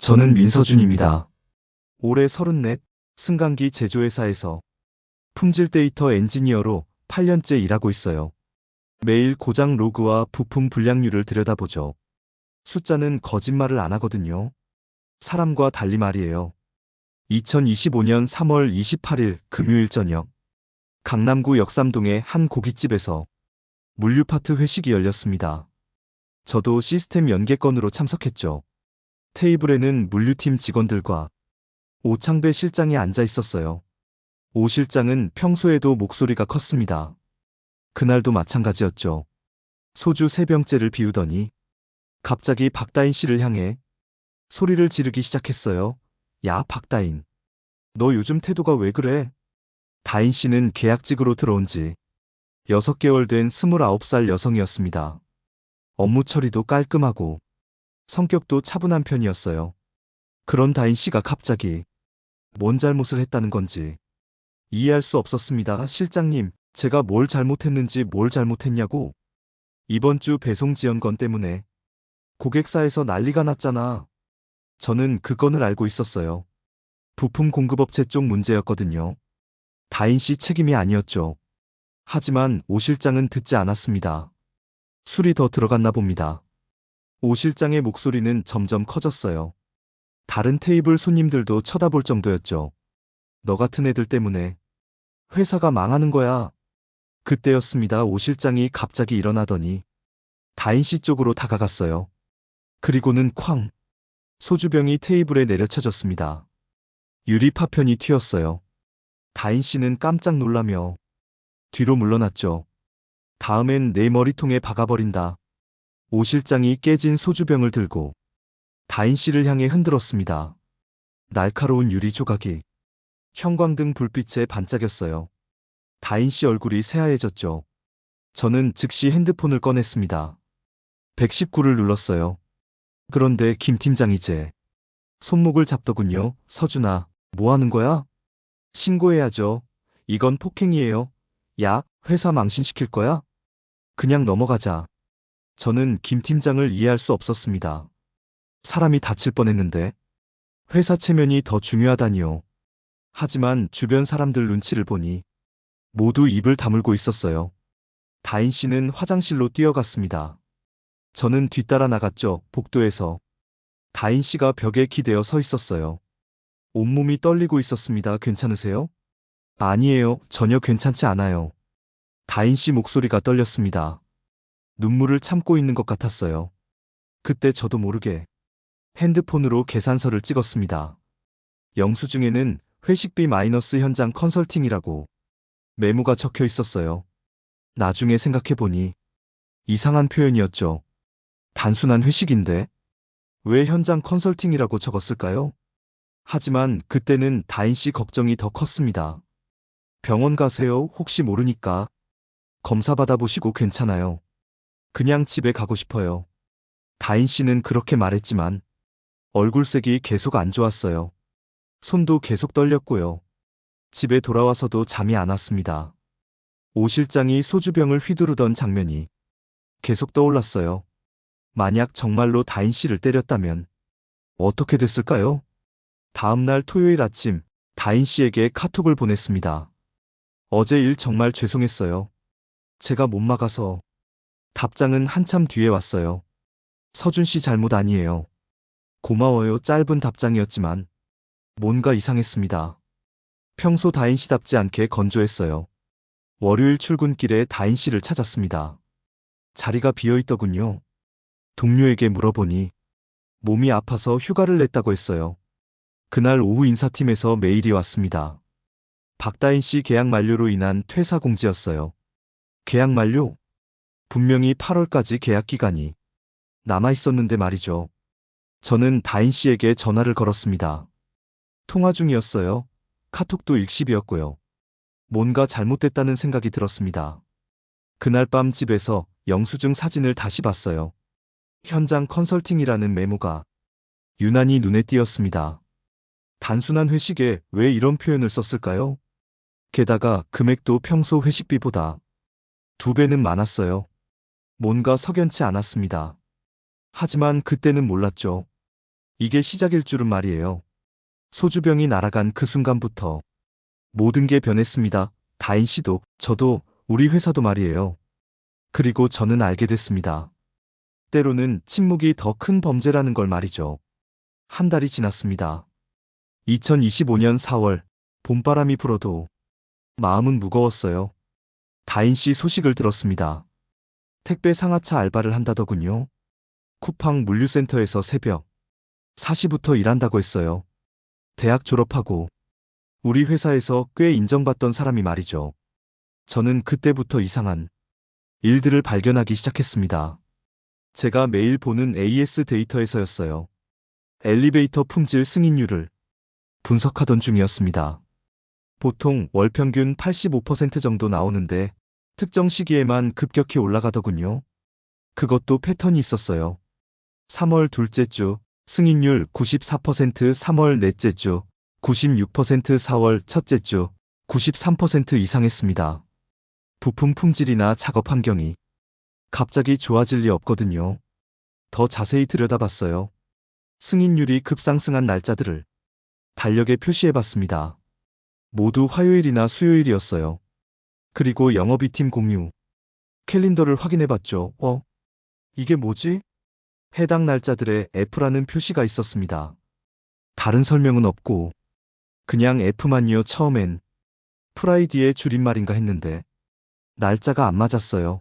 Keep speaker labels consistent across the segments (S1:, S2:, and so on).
S1: 저는 민서준입니다. 올해 34, 승강기 제조회사에서 품질 데이터 엔지니어로 8년째 일하고 있어요. 매일 고장 로그와 부품 불량률을 들여다보죠. 숫자는 거짓말을 안 하거든요. 사람과 달리 말이에요. 2025년 3월 28일 금요일 저녁, 강남구 역삼동의 한 고깃집에서 물류 파트 회식이 열렸습니다. 저도 시스템 연계건으로 참석했죠. 테이블에는 물류팀 직원들과 오창배 실장이 앉아 있었어요. 오 실장은 평소에도 목소리가 컸습니다. 그날도 마찬가지였죠. 소주 3병째를 비우더니 갑자기 박다인 씨를 향해 소리를 지르기 시작했어요. 야, 박다인. 너 요즘 태도가 왜 그래? 다인 씨는 계약직으로 들어온 지 6개월 된 29살 여성이었습니다. 업무 처리도 깔끔하고 성격도 차분한 편이었어요. 그런 다인 씨가 갑자기 뭔 잘못을 했다는 건지 이해할 수 없었습니다. 실장님, 제가 뭘 잘못했는지 뭘 잘못했냐고. 이번 주 배송 지연건 때문에 고객사에서 난리가 났잖아. 저는 그 건을 알고 있었어요. 부품 공급업체 쪽 문제였거든요. 다인 씨 책임이 아니었죠. 하지만 오 실장은 듣지 않았습니다. 술이 더 들어갔나 봅니다. 오 실장의 목소리는 점점 커졌어요. 다른 테이블 손님들도 쳐다볼 정도였죠. 너 같은 애들 때문에 회사가 망하는 거야. 그때였습니다. 오 실장이 갑자기 일어나더니 다인 씨 쪽으로 다가갔어요. 그리고는 쾅! 소주병이 테이블에 내려쳐졌습니다. 유리 파편이 튀었어요. 다인 씨는 깜짝 놀라며 뒤로 물러났죠. 다음엔 내 머리통에 박아버린다. 오 실장이 깨진 소주병을 들고 다인 씨를 향해 흔들었습니다. 날카로운 유리 조각이 형광등 불빛에 반짝였어요. 다인 씨 얼굴이 새하얘졌죠. 저는 즉시 핸드폰을 꺼냈습니다. 119를 눌렀어요. 그런데 김 팀장 이제 손목을 잡더군요. 서준아, 뭐 하는 거야? 신고해야죠. 이건 폭행이에요. 야, 회사 망신시킬 거야? 그냥 넘어가자. 저는 김 팀장을 이해할 수 없었습니다. 사람이 다칠 뻔했는데 회사 체면이 더 중요하다니요. 하지만 주변 사람들 눈치를 보니 모두 입을 다물고 있었어요. 다인 씨는 화장실로 뛰어갔습니다. 저는 뒤따라 나갔죠. 복도에서 다인 씨가 벽에 기대어 서 있었어요. 온몸이 떨리고 있었습니다. 괜찮으세요? 아니에요. 전혀 괜찮지 않아요. 다인 씨 목소리가 떨렸습니다. 눈물을 참고 있는 것 같았어요. 그때 저도 모르게 핸드폰으로 계산서를 찍었습니다. 영수증에는 회식비 마이너스 현장 컨설팅이라고 메모가 적혀 있었어요. 나중에 생각해보니 이상한 표현이었죠. 단순한 회식인데 왜 현장 컨설팅이라고 적었을까요? 하지만 그때는 다인 씨 걱정이 더 컸습니다. 병원 가세요. 혹시 모르니까. 검사 받아보시고 괜찮아요. 그냥 집에 가고 싶어요. 다인 씨는 그렇게 말했지만 얼굴색이 계속 안 좋았어요. 손도 계속 떨렸고요. 집에 돌아와서도 잠이 안 왔습니다. 오 실장이 소주병을 휘두르던 장면이 계속 떠올랐어요. 만약 정말로 다인 씨를 때렸다면 어떻게 됐을까요? 다음 날 토요일 아침 다인 씨에게 카톡을 보냈습니다. 어제 일 정말 죄송했어요. 제가 못 막아서. 답장은 한참 뒤에 왔어요. 서준 씨 잘못 아니에요. 고마워요. 짧은 답장이었지만 뭔가 이상했습니다. 평소 다인 씨답지 않게 건조했어요. 월요일 출근길에 다인 씨를 찾았습니다. 자리가 비어 있더군요. 동료에게 물어보니 몸이 아파서 휴가를 냈다고 했어요. 그날 오후 인사팀에서 메일이 왔습니다. 박다인 씨 계약 만료로 인한 퇴사 공지였어요. 계약 만료? 분명히 8월까지 계약 기간이 남아 있었는데 말이죠. 저는 다인 씨에게 전화를 걸었습니다. 통화 중이었어요. 카톡도 일십이었고요. 뭔가 잘못됐다는 생각이 들었습니다. 그날 밤 집에서 영수증 사진을 다시 봤어요. 현장 컨설팅이라는 메모가 유난히 눈에 띄었습니다. 단순한 회식에 왜 이런 표현을 썼을까요? 게다가 금액도 평소 회식비보다 2배는 많았어요. 뭔가 석연치 않았습니다. 하지만 그때는 몰랐죠. 이게 시작일 줄은 말이에요. 소주병이 날아간 그 순간부터 모든 게 변했습니다. 다인 씨도, 저도, 우리 회사도 말이에요. 그리고 저는 알게 됐습니다. 때로는 침묵이 더 큰 범죄라는 걸 말이죠. 한 달이 지났습니다. 2025년 4월, 봄바람이 불어도 마음은 무거웠어요. 다인 씨 소식을 들었습니다. 택배 상하차 알바를 한다더군요. 쿠팡 물류센터에서 새벽 4시부터 일한다고 했어요. 대학 졸업하고 우리 회사에서 꽤 인정받던 사람이 말이죠. 저는 그때부터 이상한 일들을 발견하기 시작했습니다. 제가 매일 보는 AS 데이터에서였어요. 엘리베이터 품질 승인율을 분석하던 중이었습니다. 보통 월 평균 85% 정도 나오는데 특정 시기에만 급격히 올라가더군요. 그것도 패턴이 있었어요. 3월 둘째 주 승인율 94%, 3월 넷째 주 96%, 4월 첫째 주 93% 이상했습니다. 부품 품질이나 작업 환경이 갑자기 좋아질 리 없거든요. 더 자세히 들여다봤어요. 승인율이 급상승한 날짜들을 달력에 표시해봤습니다. 모두 화요일이나 수요일이었어요. 그리고 영업이팀 공유 캘린더를 확인해봤죠. 이게 뭐지? 해당 날짜들에 F라는 표시가 있었습니다. 다른 설명은 없고 그냥 F만요. 처음엔 프라이디의 줄임말인가 했는데 날짜가 안 맞았어요.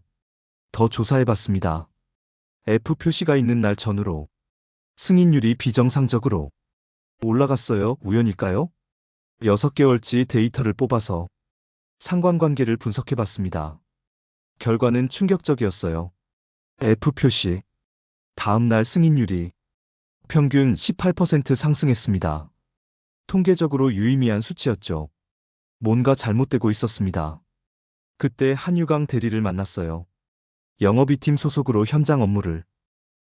S1: 더 조사해봤습니다. F 표시가 있는 날 전후로 승인율이 비정상적으로 올라갔어요. 우연일까요? 6개월치 데이터를 뽑아서 상관관계를 분석해봤습니다. 결과는 충격적이었어요. F 표시. 다음 날 승인율이 평균 18% 상승했습니다. 통계적으로 유의미한 수치였죠. 뭔가 잘못되고 있었습니다. 그때 한유강 대리를 만났어요. 영업이팀 소속으로 현장 업무를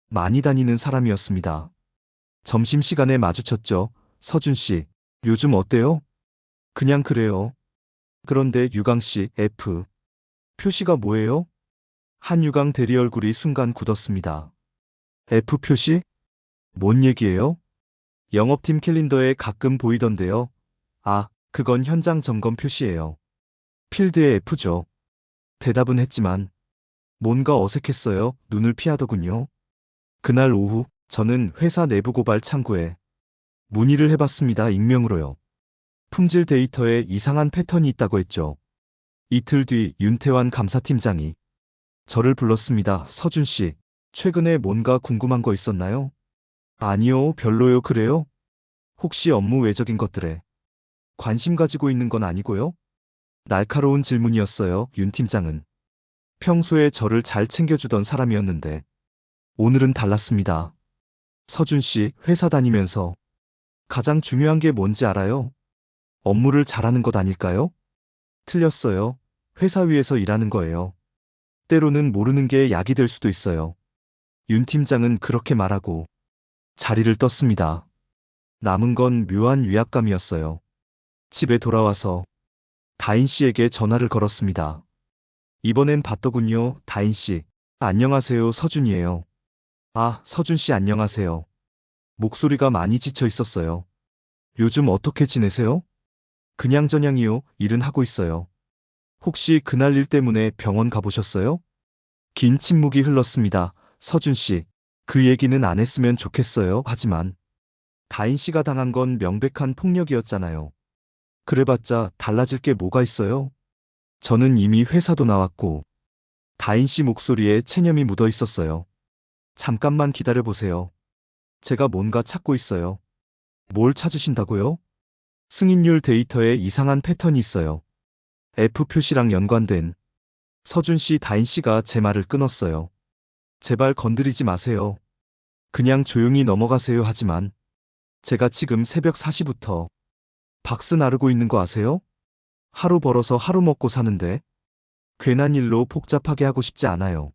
S1: 많이 다니는 사람이었습니다. 점심시간에 마주쳤죠. 서준 씨, 요즘 어때요? 그냥 그래요. 그런데 유강 씨, F 표시가 뭐예요? 한유강 대리 얼굴이 순간 굳었습니다. F 표시? 뭔 얘기예요? 영업팀 캘린더에 가끔 보이던데요. 아, 그건 현장 점검 표시예요. 필드의 F죠. 대답은 했지만 뭔가 어색했어요. 눈을 피하더군요. 그날 오후 저는 회사 내부 고발 창구에 문의를 해봤습니다. 익명으로요. 품질 데이터에 이상한 패턴이 있다고 했죠. 이틀 뒤 윤태환 감사팀장이 저를 불렀습니다. 서준 씨, 최근에 뭔가 궁금한 거 있었나요? 아니요, 별로요. 그래요? 혹시 업무 외적인 것들에 관심 가지고 있는 건 아니고요? 날카로운 질문이었어요. 윤 팀장은 평소에 저를 잘 챙겨주던 사람이었는데 오늘은 달랐습니다. 서준 씨, 회사 다니면서 가장 중요한 게 뭔지 알아요? 업무를 잘하는 것 아닐까요? 틀렸어요. 회사 위에서 일하는 거예요. 때로는 모르는 게 약이 될 수도 있어요. 윤 팀장은 그렇게 말하고 자리를 떴습니다. 남은 건 묘한 위압감이었어요. 집에 돌아와서 다인 씨에게 전화를 걸었습니다. 이번엔 받더군요. 다인 씨. 안녕하세요. 서준이에요. 아, 서준 씨 안녕하세요. 목소리가 많이 지쳐 있었어요. 요즘 어떻게 지내세요? 그냥저냥이요. 일은 하고 있어요. 혹시 그날 일 때문에 병원 가보셨어요? 긴 침묵이 흘렀습니다. 서준 씨, 그 얘기는 안 했으면 좋겠어요. 하지만 다인 씨가 당한 건 명백한 폭력이었잖아요. 그래봤자 달라질 게 뭐가 있어요? 저는 이미 회사도 나왔고 다인 씨 목소리에 체념이 묻어 있었어요. 잠깐만 기다려보세요. 제가 뭔가 찾고 있어요. 뭘 찾으신다고요? 승인율 데이터에 이상한 패턴이 있어요. F 표시랑 연관된 서준 씨, 다인 씨가 제 말을 끊었어요. 제발 건드리지 마세요. 그냥 조용히 넘어가세요. 하지만 제가 지금 새벽 4시부터 박스 나르고 있는 거 아세요? 하루 벌어서 하루 먹고 사는데 괜한 일로 복잡하게 하고 싶지 않아요.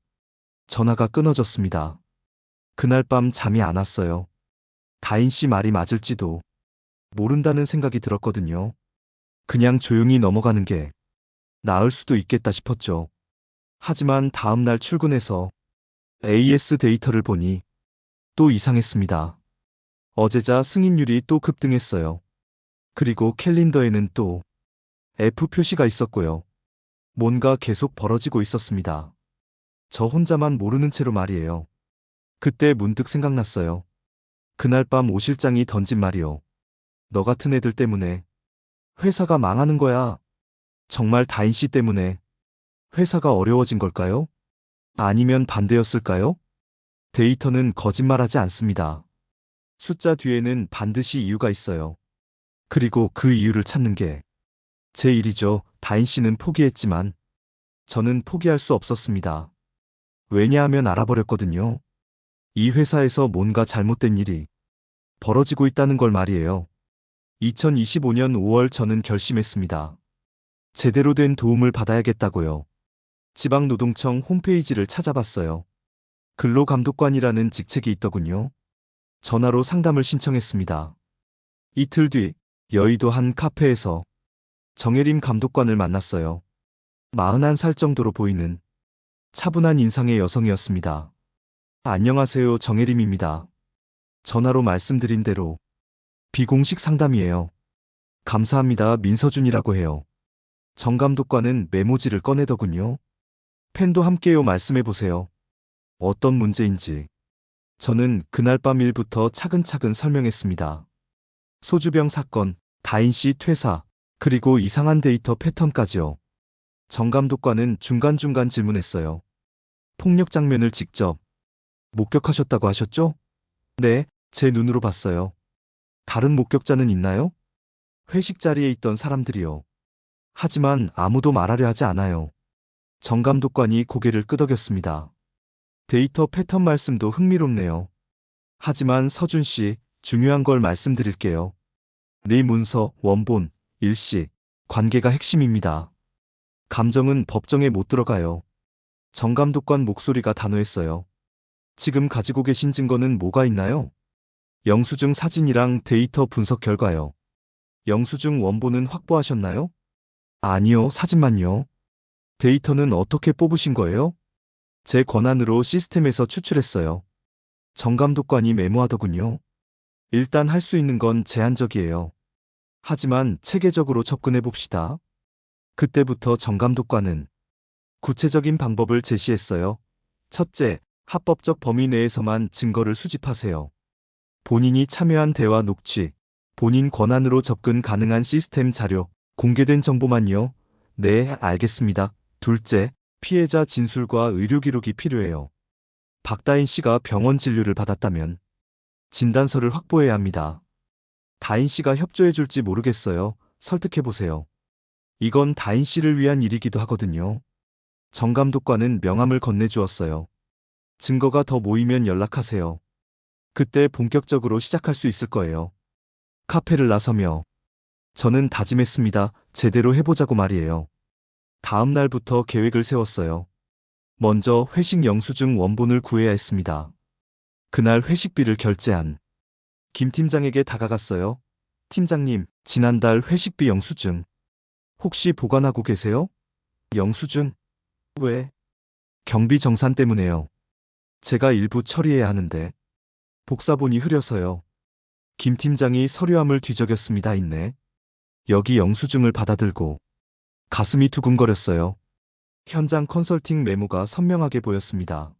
S1: 전화가 끊어졌습니다. 그날 밤 잠이 안 왔어요. 다인 씨 말이 맞을지도 모른다는 생각이 들었거든요. 그냥 조용히 넘어가는 게 나을 수도 있겠다 싶었죠. 하지만 다음 날 출근해서 AS 데이터를 보니 또 이상했습니다. 어제자 승인율이 또 급등했어요. 그리고 캘린더에는 또 F 표시가 있었고요. 뭔가 계속 벌어지고 있었습니다. 저 혼자만 모르는 채로 말이에요. 그때 문득 생각났어요. 그날 밤 오 실장이 던진 말이요. 너 같은 애들 때문에 회사가 망하는 거야. 정말 다인 씨 때문에 회사가 어려워진 걸까요? 아니면 반대였을까요? 데이터는 거짓말하지 않습니다. 숫자 뒤에는 반드시 이유가 있어요. 그리고 그 이유를 찾는 게 제 일이죠. 다인 씨는 포기했지만 저는 포기할 수 없었습니다. 왜냐하면 알아버렸거든요. 이 회사에서 뭔가 잘못된 일이 벌어지고 있다는 걸 말이에요. 2025년 5월 저는 결심했습니다. 제대로 된 도움을 받아야겠다고요. 지방노동청 홈페이지를 찾아봤어요. 근로감독관이라는 직책이 있더군요. 전화로 상담을 신청했습니다. 이틀 뒤 여의도 한 카페에서 정혜림 감독관을 만났어요. 41살 정도로 보이는 차분한 인상의 여성이었습니다. 안녕하세요, 정혜림입니다. 전화로 말씀드린 대로 비공식 상담이에요. 감사합니다, 민서준이라고 해요. 정 감독관은 메모지를 꺼내더군요. 펜도 함께요, 말씀해보세요. 어떤 문제인지. 저는 그날 밤 일부터 차근차근 설명했습니다. 소주병 사건, 다인 씨 퇴사, 그리고 이상한 데이터 패턴까지요. 정 감독관은 중간중간 질문했어요. 폭력 장면을 직접 목격하셨다고 하셨죠? 네, 제 눈으로 봤어요. 다른 목격자는 있나요? 회식 자리에 있던 사람들이요. 하지만 아무도 말하려 하지 않아요. 정 감독관이 고개를 끄덕였습니다. 데이터 패턴 말씀도 흥미롭네요. 하지만 서준 씨, 중요한 걸 말씀드릴게요. 네 문서, 원본, 일시, 관계가 핵심입니다. 감정은 법정에 못 들어가요. 정 감독관 목소리가 단호했어요. 지금 가지고 계신 증거는 뭐가 있나요? 영수증 사진이랑 데이터 분석 결과요. 영수증 원본은 확보하셨나요? 아니요, 사진만요. 데이터는 어떻게 뽑으신 거예요? 제 권한으로 시스템에서 추출했어요. 정 감독관이 메모하더군요. 일단 할 수 있는 건 제한적이에요. 하지만 체계적으로 접근해 봅시다. 그때부터 정 감독관은 구체적인 방법을 제시했어요. 첫째, 합법적 범위 내에서만 증거를 수집하세요. 본인이 참여한 대화 녹취, 본인 권한으로 접근 가능한 시스템 자료, 공개된 정보만요. 네, 알겠습니다. 둘째, 피해자 진술과 의료 기록이 필요해요. 박다인 씨가 병원 진료를 받았다면 진단서를 확보해야 합니다. 다인 씨가 협조해 줄지 모르겠어요. 설득해 보세요. 이건 다인 씨를 위한 일이기도 하거든요. 정 감독관은 명함을 건네주었어요. 증거가 더 모이면 연락하세요. 그때 본격적으로 시작할 수 있을 거예요. 카페를 나서며 저는 다짐했습니다. 제대로 해보자고 말이에요. 다음 날부터 계획을 세웠어요. 먼저 회식 영수증 원본을 구해야 했습니다. 그날 회식비를 결제한 김 팀장에게 다가갔어요. 팀장님, 지난달 회식비 영수증 혹시 보관하고 계세요? 영수증? 왜? 경비 정산 때문에요. 제가 일부 처리해야 하는데 복사본이 흐려서요. 김 팀장이 서류함을 뒤적였습니다. 있네. 여기 영수증을 받아들고 가슴이 두근거렸어요. 현장 컨설팅 메모가 선명하게 보였습니다.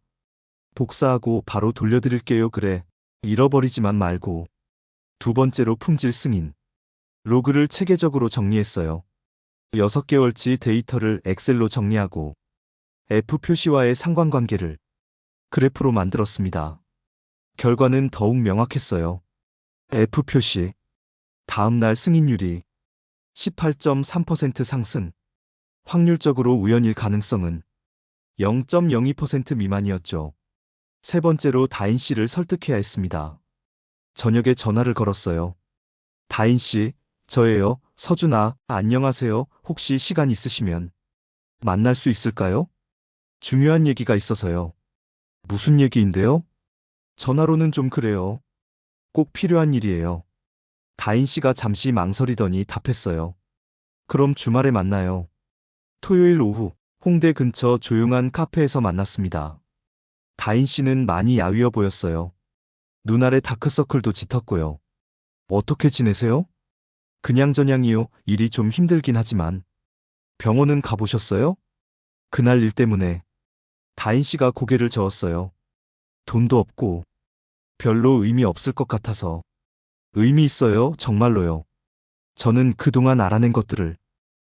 S1: 복사하고 바로 돌려드릴게요. 그래. 잃어버리지만 말고. 두 번째로 품질 승인. 로그를 체계적으로 정리했어요. 6개월치 데이터를 엑셀로 정리하고 F 표시와의 상관관계를 그래프로 만들었습니다. 결과는 더욱 명확했어요. F 표시. 다음 날 승인율이 18.3% 상승. 확률적으로 우연일 가능성은 0.02% 미만이었죠. 세 번째로 다인 씨를 설득해야 했습니다. 저녁에 전화를 걸었어요. 다인 씨, 저예요. 서준아, 안녕하세요. 혹시 시간 있으시면 만날 수 있을까요? 중요한 얘기가 있어서요. 무슨 얘기인데요? 전화로는 좀 그래요. 꼭 필요한 일이에요. 다인 씨가 잠시 망설이더니 답했어요. 그럼 주말에 만나요. 토요일 오후 홍대 근처 조용한 카페에서 만났습니다. 다인 씨는 많이 야위어 보였어요. 눈 아래 다크서클도 짙었고요. 어떻게 지내세요? 그냥저냥이요. 일이 좀 힘들긴 하지만. 병원은 가보셨어요? 그날 일 때문에. 다인 씨가 고개를 저었어요. 돈도 없고 별로 의미 없을 것 같아서. 의미 있어요, 정말로요. 저는 그동안 알아낸 것들을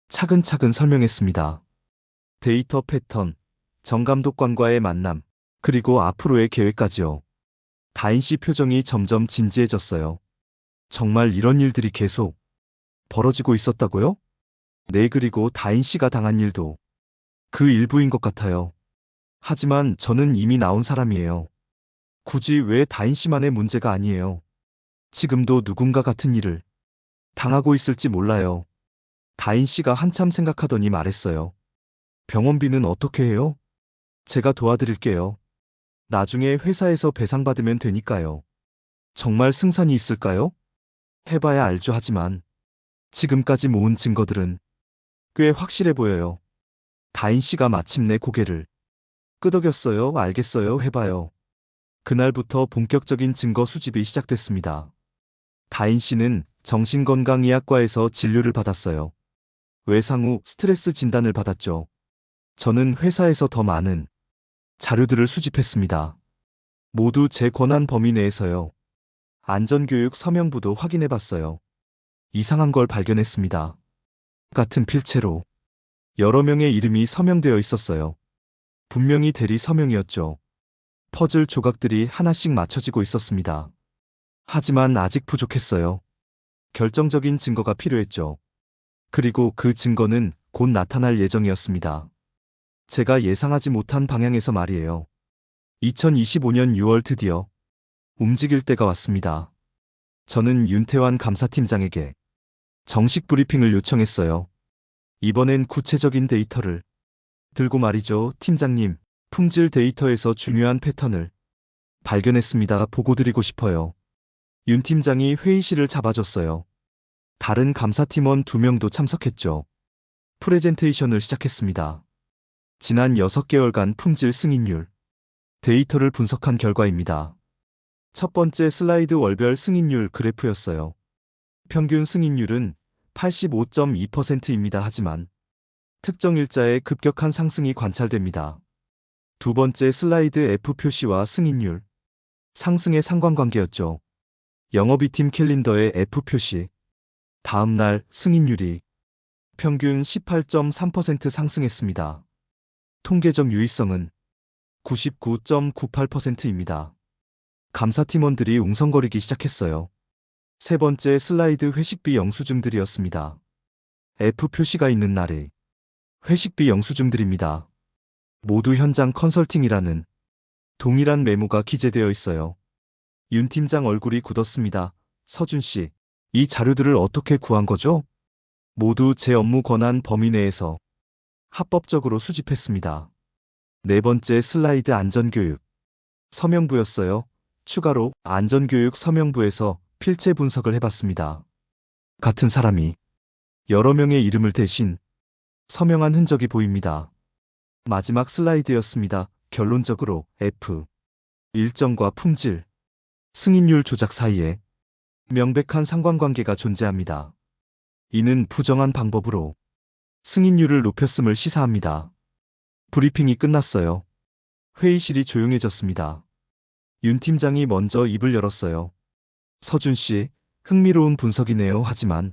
S1: 차근차근 설명했습니다. 데이터 패턴, 정 감독관과의 만남, 그리고 앞으로의 계획까지요. 다인 씨 표정이 점점 진지해졌어요. 정말 이런 일들이 계속 벌어지고 있었다고요? 네, 그리고 다인 씨가 당한 일도 그 일부인 것 같아요. 하지만 저는 이미 나온 사람이에요. 굳이 왜 다인 씨만의 문제가 아니에요. 지금도 누군가 같은 일을 당하고 있을지 몰라요. 다인 씨가 한참 생각하더니 말했어요. 병원비는 어떻게 해요? 제가 도와드릴게요. 나중에 회사에서 배상받으면 되니까요. 정말 승산이 있을까요? 해봐야 알죠. 하지만 지금까지 모은 증거들은 꽤 확실해 보여요. 다인 씨가 마침내 고개를 끄덕였어요. 알겠어요. 해봐요. 그날부터 본격적인 증거 수집이 시작됐습니다. 다인 씨는 정신건강의학과에서 진료를 받았어요. 외상 후 스트레스 진단을 받았죠. 저는 회사에서 더 많은 자료들을 수집했습니다. 모두 제 권한 범위 내에서요. 안전교육 서명부도 확인해 봤어요. 이상한 걸 발견했습니다. 같은 필체로 여러 명의 이름이 서명되어 있었어요. 분명히 대리 서명이었죠. 퍼즐 조각들이 하나씩 맞춰지고 있었습니다. 하지만 아직 부족했어요. 결정적인 증거가 필요했죠. 그리고 그 증거는 곧 나타날 예정이었습니다. 제가 예상하지 못한 방향에서 말이에요. 2025년 6월 드디어 움직일 때가 왔습니다. 저는 윤태환 감사팀장에게 정식 브리핑을 요청했어요. 이번엔 구체적인 데이터를 들고 말이죠. 팀장님, 품질 데이터에서 중요한 패턴을 발견했습니다. 보고드리고 싶어요. 윤 팀장이 회의실을 잡아줬어요. 다른 감사팀원 2명도 참석했죠. 프레젠테이션을 시작했습니다. 지난 6개월간 품질 승인율 데이터를 분석한 결과입니다. 첫 번째 슬라이드 월별 승인율 그래프였어요. 평균 승인율은 85.2%입니다. 하지만 특정 일자의 급격한 상승이 관찰됩니다. 두 번째 슬라이드 F 표시와 승인율 상승의 상관관계였죠. 영업이팀 캘린더의 F 표시 다음 날 승인율이 평균 18.3% 상승했습니다. 통계적 유의성은 99.98%입니다. 감사팀원들이 웅성거리기 시작했어요. 세 번째 슬라이드 회식비 영수증들이었습니다. F 표시가 있는 날이 회식비 영수증들입니다. 모두 현장 컨설팅이라는 동일한 메모가 기재되어 있어요. 윤 팀장 얼굴이 굳었습니다. 서준 씨, 이 자료들을 어떻게 구한 거죠? 모두 제 업무 권한 범위 내에서 합법적으로 수집했습니다. 네 번째 슬라이드 안전교육 서명부였어요. 추가로 안전교육 서명부에서 필체 분석을 해봤습니다. 같은 사람이 여러 명의 이름을 대신 서명한 흔적이 보입니다. 마지막 슬라이드였습니다. 결론적으로 F 일정과 품질, 승인율 조작 사이에 명백한 상관관계가 존재합니다. 이는 부정한 방법으로 승인율을 높였음을 시사합니다. 브리핑이 끝났어요. 회의실이 조용해졌습니다. 윤 팀장이 먼저 입을 열었어요. 서준 씨, 흥미로운 분석이네요. 하지만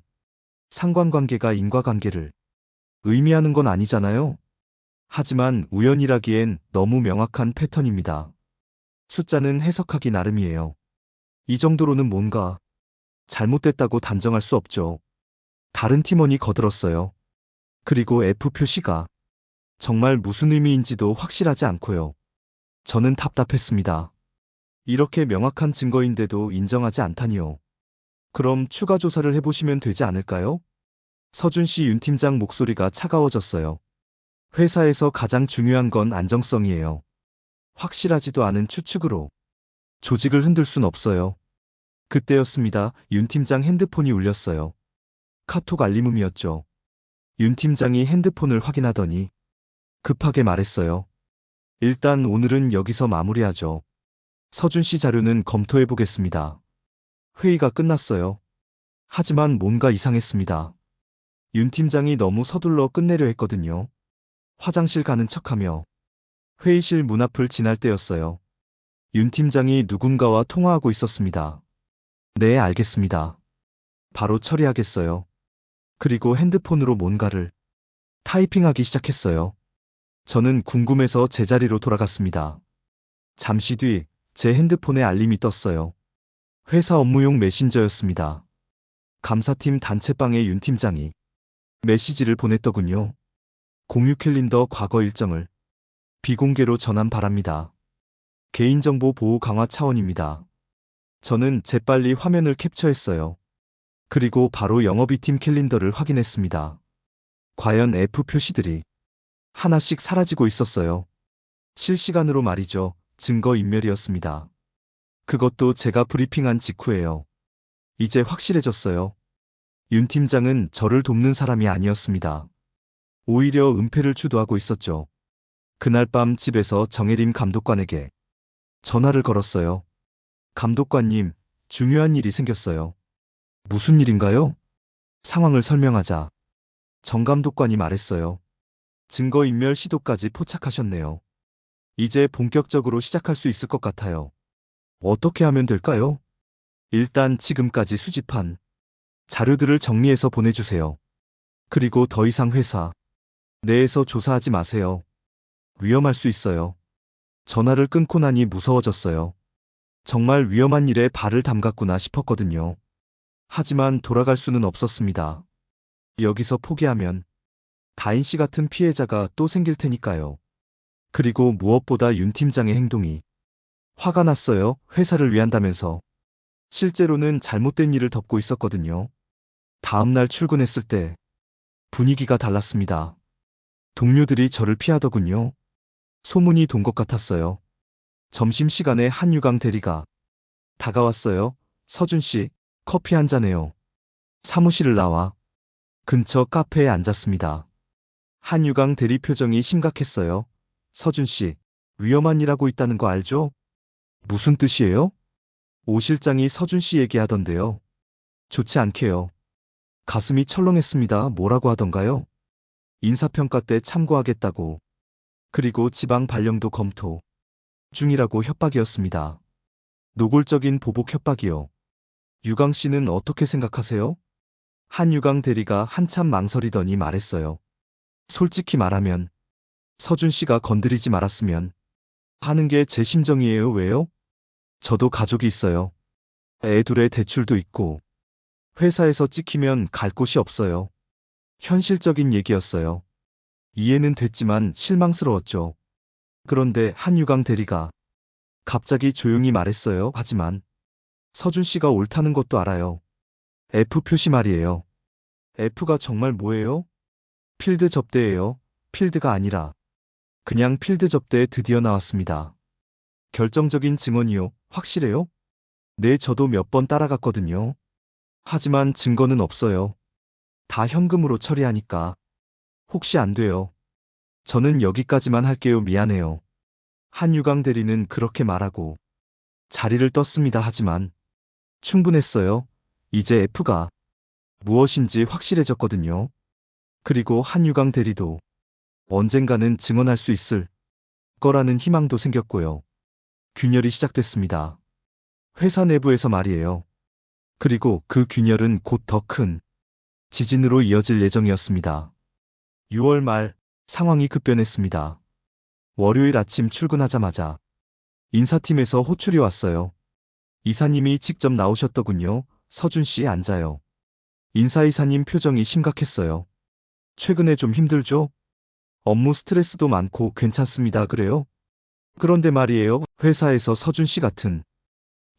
S1: 상관관계가 인과관계를 의미하는 건 아니잖아요. 하지만 우연이라기엔 너무 명확한 패턴입니다. 숫자는 해석하기 나름이에요. 이 정도로는 뭔가 잘못됐다고 단정할 수 없죠. 다른 팀원이 거들었어요. 그리고 F 표시가 정말 무슨 의미인지도 확실하지 않고요. 저는 답답했습니다. 이렇게 명확한 증거인데도 인정하지 않다니요. 그럼 추가 조사를 해보시면 되지 않을까요? 서준 씨 윤 팀장 목소리가 차가워졌어요. 회사에서 가장 중요한 건 안정성이에요. 확실하지도 않은 추측으로 조직을 흔들 순 없어요. 그때였습니다. 윤 팀장 핸드폰이 울렸어요. 카톡 알림음이었죠. 윤 팀장이 핸드폰을 확인하더니 급하게 말했어요. 일단 오늘은 여기서 마무리하죠. 서준 씨 자료는 검토해 보겠습니다. 회의가 끝났어요. 하지만 뭔가 이상했습니다. 윤 팀장이 너무 서둘러 끝내려 했거든요. 화장실 가는 척하며 회의실 문 앞을 지날 때였어요. 윤 팀장이 누군가와 통화하고 있었습니다. 네, 알겠습니다. 바로 처리하겠어요. 그리고 핸드폰으로 뭔가를 타이핑하기 시작했어요. 저는 궁금해서 제자리로 돌아갔습니다. 잠시 뒤 제 핸드폰에 알림이 떴어요. 회사 업무용 메신저였습니다. 감사팀 단체방에 윤 팀장이 메시지를 보냈더군요. 공유 캘린더 과거 일정을 비공개로 전환 바랍니다. 개인정보 보호 강화 차원입니다. 저는 재빨리 화면을 캡처했어요. 그리고 바로 영업이 팀 캘린더를 확인했습니다. 과연 F 표시들이 하나씩 사라지고 있었어요. 실시간으로 말이죠. 증거인멸이었습니다. 그것도 제가 브리핑한 직후에요. 이제 확실해졌어요. 윤 팀장은 저를 돕는 사람이 아니었습니다. 오히려 은폐를 주도하고 있었죠. 그날 밤 집에서 정혜림 감독관에게 전화를 걸었어요. 감독관님, 중요한 일이 생겼어요. 무슨 일인가요? 상황을 설명하자 정 감독관이 말했어요. 증거인멸 시도까지 포착하셨네요. 이제 본격적으로 시작할 수 있을 것 같아요. 어떻게 하면 될까요? 일단 지금까지 수집한 자료들을 정리해서 보내주세요. 그리고 더 이상 회사 내에서 조사하지 마세요. 위험할 수 있어요. 전화를 끊고 나니 무서워졌어요. 정말 위험한 일에 발을 담갔구나 싶었거든요. 하지만 돌아갈 수는 없었습니다. 여기서 포기하면 다인 씨 같은 피해자가 또 생길 테니까요. 그리고 무엇보다 윤 팀장의 행동이 화가 났어요. 회사를 위한다면서. 실제로는 잘못된 일을 덮고 있었거든요. 다음 날 출근했을 때 분위기가 달랐습니다. 동료들이 저를 피하더군요. 소문이 돈 것 같았어요. 점심시간에 한유강 대리가 다가왔어요. 서준 씨, 커피 한 잔해요. 사무실을 나와 근처 카페에 앉았습니다. 한유강 대리 표정이 심각했어요. 서준 씨, 위험한 일 하고 있다는 거 알죠? 무슨 뜻이에요? 오 실장이 서준 씨 얘기하던데요. 좋지 않게요. 가슴이 철렁했습니다. 뭐라고 하던가요? 인사평가 때 참고하겠다고. 그리고 지방 발령도 검토 중이라고 협박이었습니다. 노골적인 보복 협박이요. 유강 씨는 어떻게 생각하세요? 한유강 대리가 한참 망설이더니 말했어요. 솔직히 말하면 서준 씨가 건드리지 말았으면 하는 게 제 심정이에요. 왜요? 저도 가족이 있어요. 애 둘의 대출도 있고 회사에서 찍히면 갈 곳이 없어요. 현실적인 얘기였어요. 이해는 됐지만 실망스러웠죠. 그런데 한유강 대리가 갑자기 조용히 말했어요. 하지만 서준 씨가 옳다는 것도 알아요. F 표시 말이에요. F가 정말 뭐예요? 필드 접대예요. 필드가 아니라 그냥 필드 접대에 드디어 나왔습니다. 결정적인 증언이요. 확실해요? 네, 저도 몇 번 따라갔거든요. 하지만 증거는 없어요. 다 현금으로 처리하니까. 혹시 안 돼요. 저는 여기까지만 할게요. 미안해요. 한유강 대리는 그렇게 말하고 자리를 떴습니다. 하지만 충분했어요. 이제 F가 무엇인지 확실해졌거든요. 그리고 한유강 대리도 언젠가는 증언할 수 있을 거라는 희망도 생겼고요. 균열이 시작됐습니다. 회사 내부에서 말이에요. 그리고 그 균열은 곧 더 큰 지진으로 이어질 예정이었습니다. 6월 말 상황이 급변했습니다. 월요일 아침 출근하자마자 인사팀에서 호출이 왔어요. 이사님이 직접 나오셨더군요. 서준 씨 앉아요. 인사이사님 표정이 심각했어요. 최근에 좀 힘들죠? 업무 스트레스도 많고 괜찮습니다. 그래요? 그런데 말이에요. 회사에서 서준 씨 같은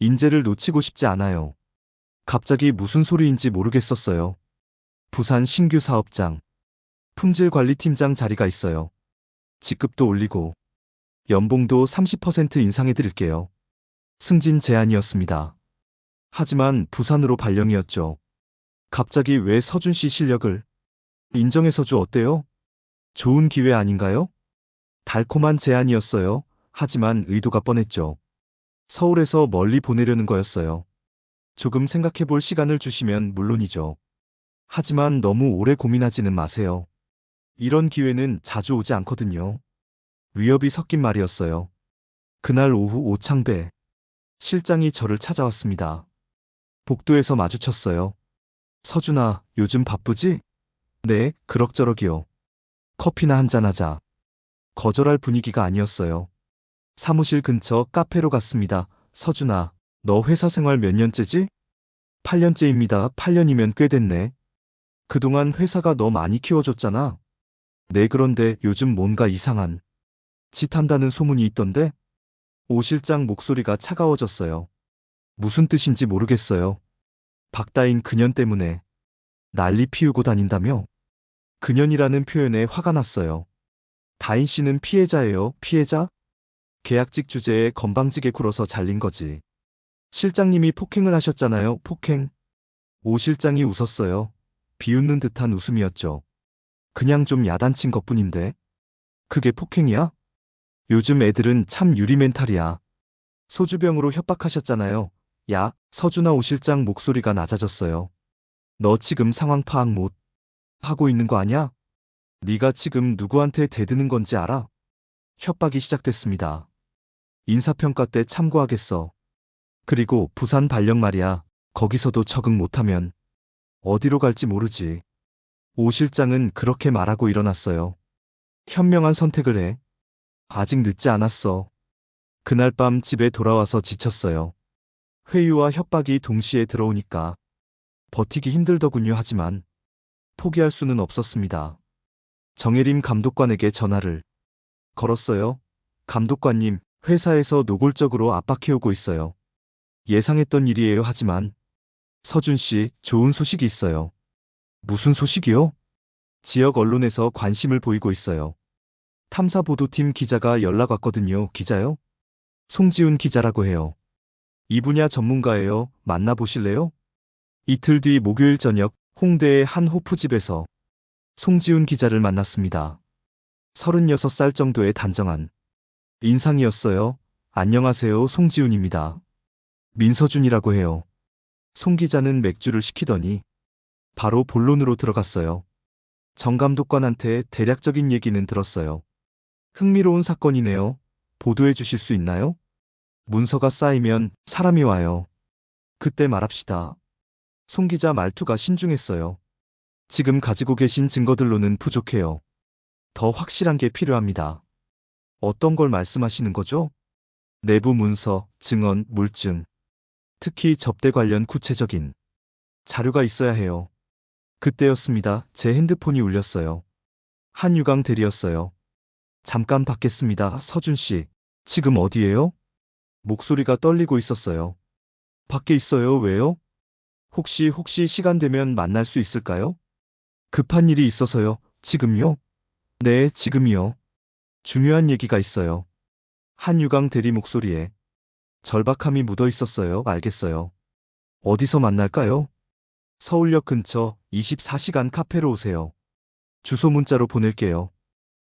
S1: 인재를 놓치고 싶지 않아요. 갑자기 무슨 소리인지 모르겠었어요. 부산 신규 사업장, 품질관리팀장 자리가 있어요. 직급도 올리고 연봉도 30% 인상해드릴게요. 승진 제안이었습니다. 하지만 부산으로 발령이었죠. 갑자기 왜 서준 씨 실력을 인정해서 어때요? 좋은 기회 아닌가요? 달콤한 제안이었어요. 하지만 의도가 뻔했죠. 서울에서 멀리 보내려는 거였어요. 조금 생각해 볼 시간을 주시면 물론이죠. 하지만 너무 오래 고민하지는 마세요. 이런 기회는 자주 오지 않거든요. 위협이 섞인 말이었어요. 그날 오후 오창배 실장이 저를 찾아왔습니다. 복도에서 마주쳤어요. 서준아, 요즘 바쁘지? 네, 그럭저럭이요. 커피나 한잔 하자. 거절할 분위기가 아니었어요. 사무실 근처 카페로 갔습니다. 서준아, 너 회사 생활 몇 년째지? 8년째입니다. 8년이면 꽤 됐네. 그동안 회사가 너 많이 키워줬잖아. 네, 그런데 요즘 뭔가 이상한 짓 한다는 소문이 있던데? 오 실장 목소리가 차가워졌어요. 무슨 뜻인지 모르겠어요. 박다인 그년 때문에 난리 피우고 다닌다며? 그년이라는 표현에 화가 났어요. 다인 씨는 피해자예요. 피해자? 계약직 주제에 건방지게 굴어서 잘린 거지. 실장님이 폭행을 하셨잖아요. 폭행. 오 실장이 웃었어요. 비웃는 듯한 웃음이었죠. 그냥 좀 야단친 것뿐인데. 그게 폭행이야? 요즘 애들은 참 유리 멘탈이야. 소주병으로 협박하셨잖아요. 야, 서준아. 오 실장 목소리가 낮아졌어요. 너 지금 상황 파악 못 하고 있는 거 아냐? 네가 지금 누구한테 대드는 건지 알아? 협박이 시작됐습니다. 인사평가 때 참고하겠어. 그리고 부산 발령 말이야. 거기서도 적응 못하면 어디로 갈지 모르지. 오 실장은 그렇게 말하고 일어났어요. 현명한 선택을 해. 아직 늦지 않았어. 그날 밤 집에 돌아와서 지쳤어요. 회유와 협박이 동시에 들어오니까 버티기 힘들더군요. 하지만 포기할 수는 없었습니다. 정혜림 감독관에게 전화를 걸었어요. 감독관님, 회사에서 노골적으로 압박해오고 있어요. 예상했던 일이에요. 하지만 서준 씨, 좋은 소식이 있어요. 무슨 소식이요? 지역 언론에서 관심을 보이고 있어요. 탐사보도팀 기자가 연락 왔거든요. 기자요? 송지훈 기자라고 해요. 이 분야 전문가예요. 만나보실래요? 이틀 뒤 목요일 저녁 홍대의 한 호프집에서 송지훈 기자를 만났습니다. 36살 정도의 단정한 인상이었어요. 안녕하세요. 송지훈입니다. 민서준이라고 해요. 송 기자는 맥주를 시키더니 바로 본론으로 들어갔어요. 정 감독관한테 대략적인 얘기는 들었어요. 흥미로운 사건이네요. 보도해 주실 수 있나요? 문서가 쌓이면 사람이 와요. 그때 말합시다. 송 기자 말투가 신중했어요. 지금 가지고 계신 증거들로는 부족해요. 더 확실한 게 필요합니다. 어떤 걸 말씀하시는 거죠? 내부 문서, 증언, 물증. 특히 접대 관련 구체적인 자료가 있어야 해요. 그때였습니다. 제 핸드폰이 울렸어요. 한유강 대리였어요. 잠깐 받겠습니다. 서준 씨, 지금 어디예요? 목소리가 떨리고 있었어요. 밖에 있어요. 왜요? 혹시 시간 되면 만날 수 있을까요? 급한 일이 있어서요. 지금요? 네, 지금이요. 중요한 얘기가 있어요. 한유강 대리 목소리에 절박함이 묻어 있었어요. 알겠어요. 어디서 만날까요? 서울역 근처 24시간 카페로 오세요. 주소 문자로 보낼게요.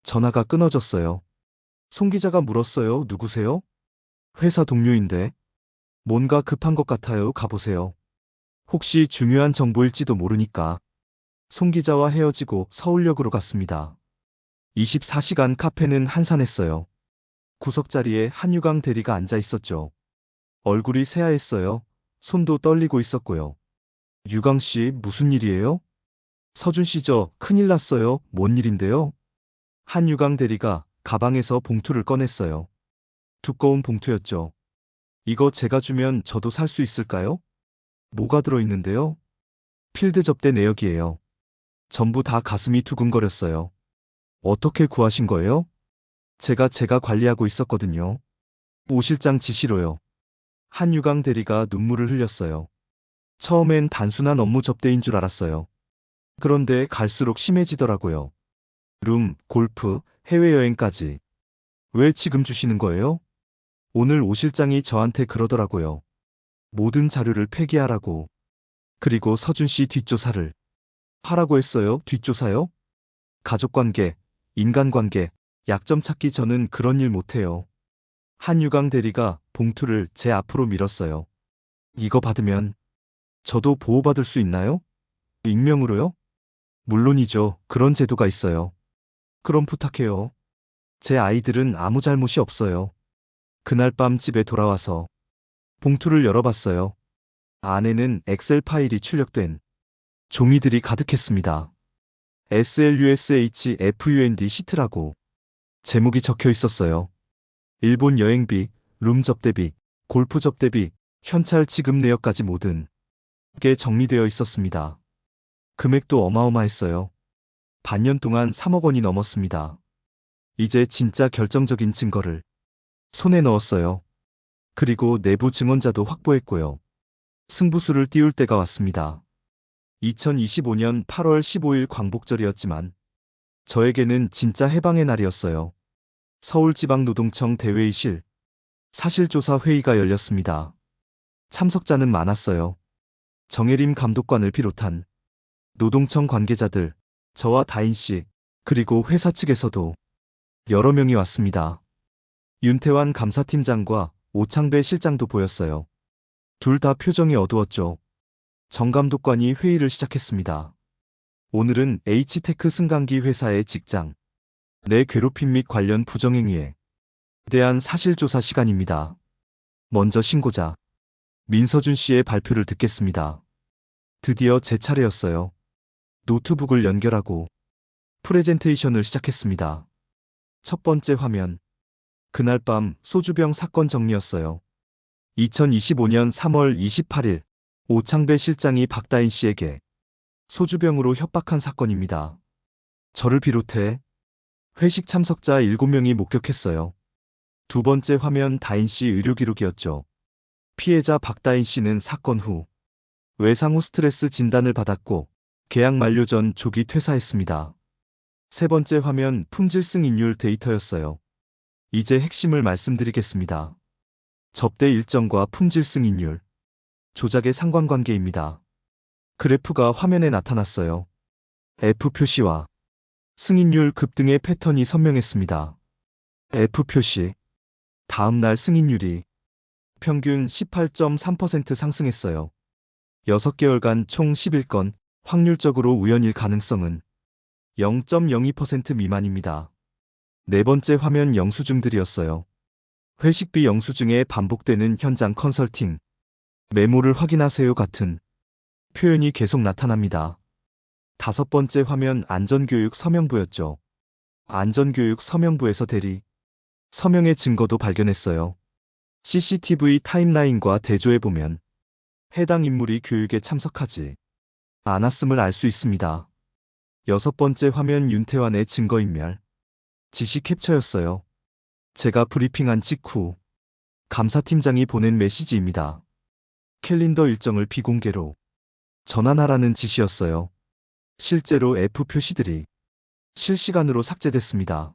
S1: 전화가 끊어졌어요. 송 기자가 물었어요. 누구세요? 회사 동료인데. 뭔가 급한 것 같아요. 가보세요. 혹시 중요한 정보일지도 모르니까. 송 기자와 헤어지고 서울역으로 갔습니다. 24시간 카페는 한산했어요. 구석자리에 한유강 대리가 앉아 있었죠. 얼굴이 새하했어요. 손도 떨리고 있었고요. 유강 씨, 무슨 일이에요? 서준 씨죠. 큰일 났어요. 뭔 일인데요? 한유강 대리가 가방에서 봉투를 꺼냈어요. 두꺼운 봉투였죠. 이거 제가 주면 저도 살 수 있을까요? 뭐가 들어있는데요? 필드 접대 내역이에요. 전부 다 가슴이 두근거렸어요. 어떻게 구하신 거예요? 제가 관리하고 있었거든요. 오 실장 지시로요. 한유강 대리가 눈물을 흘렸어요. 처음엔 단순한 업무 접대인 줄 알았어요. 그런데 갈수록 심해지더라고요. 룸, 골프, 해외여행까지. 왜 지금 주시는 거예요? 오늘 오 실장이 저한테 그러더라고요. 모든 자료를 폐기하라고. 그리고 서준 씨 뒷조사를 하라고 했어요. 뒷조사요? 가족관계, 인간관계, 약점 찾기 저는 그런 일 못해요. 한유강 대리가 봉투를 제 앞으로 밀었어요. 이거 받으면 저도 보호받을 수 있나요? 익명으로요? 물론이죠. 그런 제도가 있어요. 그럼 부탁해요. 제 아이들은 아무 잘못이 없어요. 그날 밤 집에 돌아와서 봉투를 열어봤어요. 안에는 엑셀 파일이 출력된 종이들이 가득했습니다. SLUSHFUND 시트라고 제목이 적혀 있었어요. 일본 여행비, 룸 접대비, 골프 접대비, 현찰 지급 내역까지 모든 게 정리되어 있었습니다. 금액도 어마어마했어요. 반년 동안 3억 원이 넘었습니다. 이제 진짜 결정적인 증거를 손에 넣었어요. 그리고 내부 증언자도 확보했고요. 승부수를 띄울 때가 왔습니다. 2025년 8월 15일 광복절이었지만 저에게는 진짜 해방의 날이었어요. 서울지방노동청 대회의실 사실조사 회의가 열렸습니다. 참석자는 많았어요. 정혜림 감독관을 비롯한 노동청 관계자들, 저와 다인 씨, 그리고 회사 측에서도 여러 명이 왔습니다. 윤태환 감사팀장과 오창배 실장도 보였어요. 둘 다 표정이 어두웠죠. 정 감독관이 회의를 시작했습니다. 오늘은 H테크 승강기 회사의 직장 내 괴롭힘 및 관련 부정행위에 대한 사실조사 시간입니다. 먼저 신고자 민서준 씨의 발표를 듣겠습니다. 드디어 제 차례였어요. 노트북을 연결하고 프레젠테이션을 시작했습니다. 첫 번째 화면. 그날 밤 소주병 사건 정리였어요. 2025년 3월 28일 오창배 실장이 박다인 씨에게 소주병으로 협박한 사건입니다. 저를 비롯해 회식 참석자 7명이 목격했어요. 두 번째 화면 다인 씨 의료 기록이었죠. 피해자 박다인 씨는 사건 후 외상 후 스트레스 진단을 받았고 계약 만료 전 조기 퇴사했습니다. 세 번째 화면 품질 승인율 데이터였어요. 이제 핵심을 말씀드리겠습니다. 접대 일정과 품질 승인율, 조작의 상관관계입니다. 그래프가 화면에 나타났어요. F 표시와 승인율 급등의 패턴이 선명했습니다. F 표시, 다음 날 승인율이 평균 18.3% 상승했어요. 6개월간 총 11건, 확률적으로 우연일 가능성은 0.02% 미만입니다. 네 번째 화면 영수증들이었어요. 회식비 영수증에 반복되는 현장 컨설팅, 메모를 확인하세요 같은 표현이 계속 나타납니다. 다섯 번째 화면 안전교육 서명부였죠. 안전교육 서명부에서 대리, 서명의 증거도 발견했어요. CCTV 타임라인과 대조해보면 해당 인물이 교육에 참석하지 않았음을 알 수 있습니다. 여섯 번째 화면 윤태환의 증거인멸, 지시 캡처였어요. 제가 브리핑한 직후 감사팀장이 보낸 메시지입니다. 캘린더 일정을 비공개로 전환하라는 지시였어요. 실제로 F 표시들이 실시간으로 삭제됐습니다.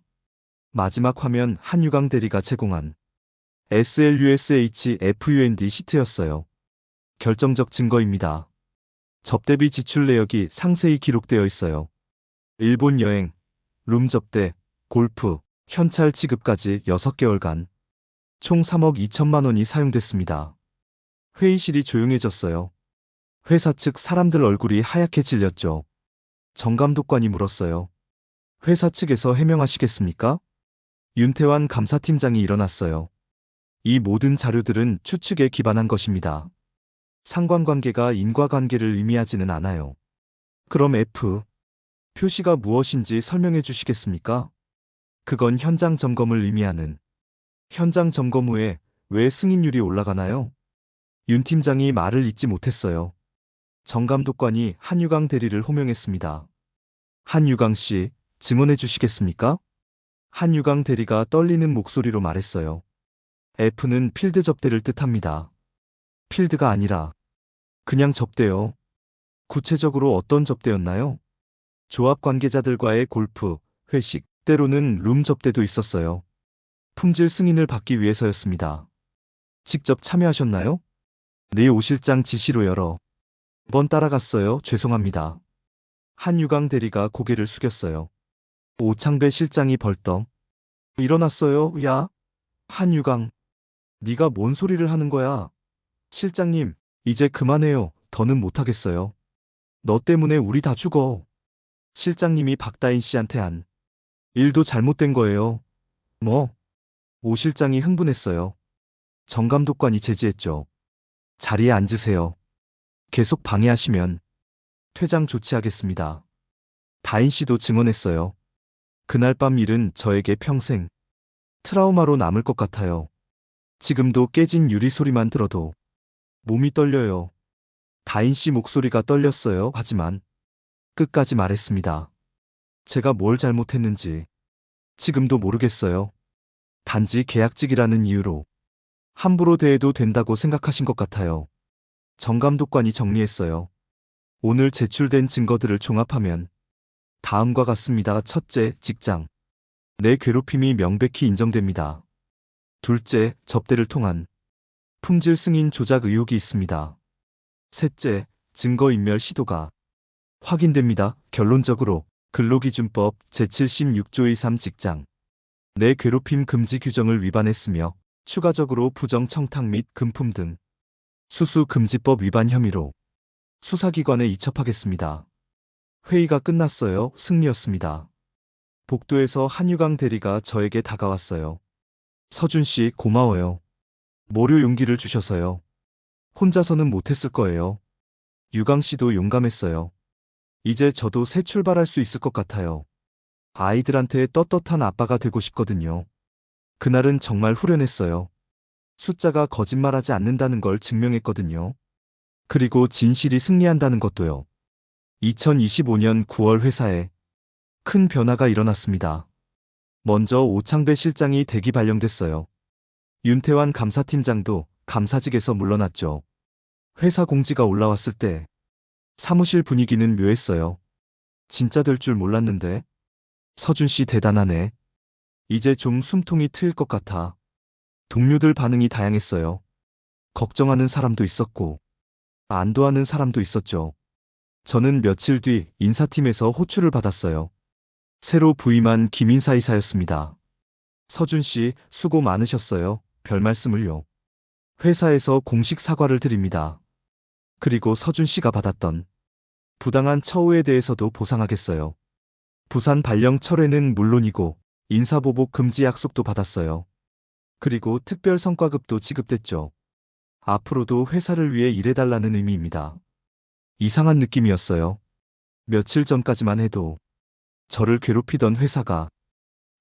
S1: 마지막 화면 한유강 대리가 제공한 SLUSHFUND 시트였어요. 결정적 증거입니다. 접대비 지출 내역이 상세히 기록되어 있어요. 일본 여행, 룸 접대, 골프, 현찰 지급까지 6개월간 총 3억 2천만 원이 사용됐습니다. 회의실이 조용해졌어요. 회사 측 사람들 얼굴이 하얗게 질렸죠. 정 감독관이 물었어요. 회사 측에서 해명하시겠습니까? 윤태환 감사팀장이 일어났어요. 이 모든 자료들은 추측에 기반한 것입니다. 상관관계가 인과관계를 의미하지는 않아요. 그럼 F 표시가 무엇인지 설명해 주시겠습니까? 그건 현장 점검을 의미하는 현장 점검 후에 왜 승인율이 올라가나요? 윤 팀장이 말을 잇지 못했어요. 정 감독관이 한유강 대리를 호명했습니다. 한유강 씨, 증언해 주시겠습니까? 한유강 대리가 떨리는 목소리로 말했어요. F는 필드 접대를 뜻합니다. 필드가 아니라 그냥 접대요. 구체적으로 어떤 접대였나요? 조합 관계자들과의 골프, 회식, 때로는 룸 접대도 있었어요. 품질 승인을 받기 위해서였습니다. 직접 참여하셨나요? 네, 오 실장 지시로 여러 번 따라갔어요. 죄송합니다. 한유강 대리가 고개를 숙였어요. 오창배 실장이 벌떡 일어났어요. 야, 한유강, 네가 뭔 소리를 하는 거야? 실장님, 이제 그만해요. 더는 못하겠어요. 너 때문에 우리 다 죽어. 실장님이 박다인 씨한테 한 일도 잘못된 거예요. 뭐? 오 실장이 흥분했어요. 정 감독관이 제지했죠. 자리에 앉으세요. 계속 방해하시면 퇴장 조치하겠습니다. 다인 씨도 증언했어요. 그날 밤 일은 저에게 평생 트라우마로 남을 것 같아요. 지금도 깨진 유리 소리만 들어도 몸이 떨려요. 다인 씨 목소리가 떨렸어요. 하지만 끝까지 말했습니다. 제가 뭘 잘못했는지 지금도 모르겠어요. 단지 계약직이라는 이유로 함부로 대해도 된다고 생각하신 것 같아요. 정 감독관이 정리했어요. 오늘 제출된 증거들을 종합하면 다음과 같습니다. 첫째, 직장 내 괴롭힘이 명백히 인정됩니다. 둘째, 접대를 통한 품질 승인 조작 의혹이 있습니다. 셋째, 증거인멸 시도가 확인됩니다. 결론적으로 근로기준법 제76조 23 직장 내 괴롭힘 금지 규정을 위반했으며 추가적으로 부정 청탁 및 금품 등 수수 금지법 위반 혐의로 수사기관에 이첩하겠습니다. 회의가 끝났어요. 승리였습니다. 복도에서 한유강 대리가 저에게 다가왔어요. 서준 씨 고마워요. 모료 용기를 주셔서요. 혼자서는 못했을 거예요. 유강 씨도 용감했어요. 이제 저도 새 출발할 수 있을 것 같아요. 아이들한테 떳떳한 아빠가 되고 싶거든요. 그날은 정말 후련했어요. 숫자가 거짓말하지 않는다는 걸 증명했거든요. 그리고 진실이 승리한다는 것도요. 2025년 9월 회사에 큰 변화가 일어났습니다. 먼저 오창배 실장이 대기 발령됐어요. 윤태환 감사팀장도 감사직에서 물러났죠. 회사 공지가 올라왔을 때 사무실 분위기는 묘했어요. 진짜 될 줄 몰랐는데. 서준 씨 대단하네. 이제 좀 숨통이 트일 것 같아. 동료들 반응이 다양했어요. 걱정하는 사람도 있었고, 안도하는 사람도 있었죠. 저는 며칠 뒤 인사팀에서 호출을 받았어요. 새로 부임한 김인사 이사였습니다. 서준 씨, 수고 많으셨어요. 별 말씀을요. 회사에서 공식 사과를 드립니다. 그리고 서준 씨가 받았던 부당한 처우에 대해서도 보상하겠어요. 부산 발령 철회는 물론이고 인사보복 금지 약속도 받았어요. 그리고 특별 성과급도 지급됐죠. 앞으로도 회사를 위해 일해달라는 의미입니다. 이상한 느낌이었어요. 며칠 전까지만 해도 저를 괴롭히던 회사가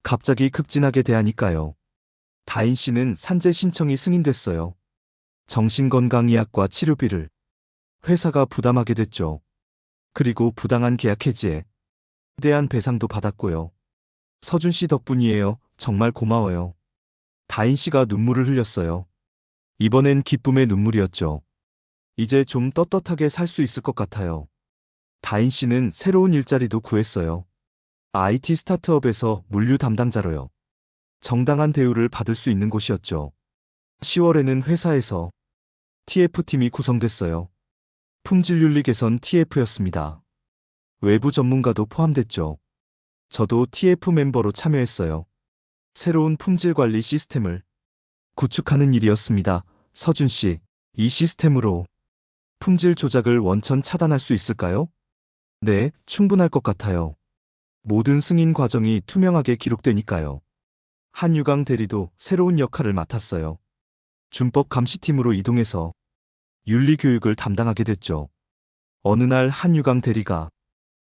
S1: 갑자기 급진하게 대하니까요. 다인 씨는 산재 신청이 승인됐어요. 정신건강의학과 치료비를 회사가 부담하게 됐죠. 그리고 부당한 계약 해지에 대한 배상도 받았고요. 서준 씨 덕분이에요. 정말 고마워요. 다인 씨가 눈물을 흘렸어요. 이번엔 기쁨의 눈물이었죠. 이제 좀 떳떳하게 살 수 있을 것 같아요. 다인 씨는 새로운 일자리도 구했어요. IT 스타트업에서 물류 담당자로요. 정당한 대우를 받을 수 있는 곳이었죠. 10월에는 회사에서 TF팀이 구성됐어요. 품질윤리 개선 TF였습니다. 외부 전문가도 포함됐죠. 저도 TF 멤버로 참여했어요. 새로운 품질 관리 시스템을 구축하는 일이었습니다. 서준 씨, 이 시스템으로 품질 조작을 원천 차단할 수 있을까요? 네, 충분할 것 같아요. 모든 승인 과정이 투명하게 기록되니까요. 한유강 대리도 새로운 역할을 맡았어요. 준법 감시팀으로 이동해서 윤리 교육을 담당하게 됐죠. 어느 날 한유강 대리가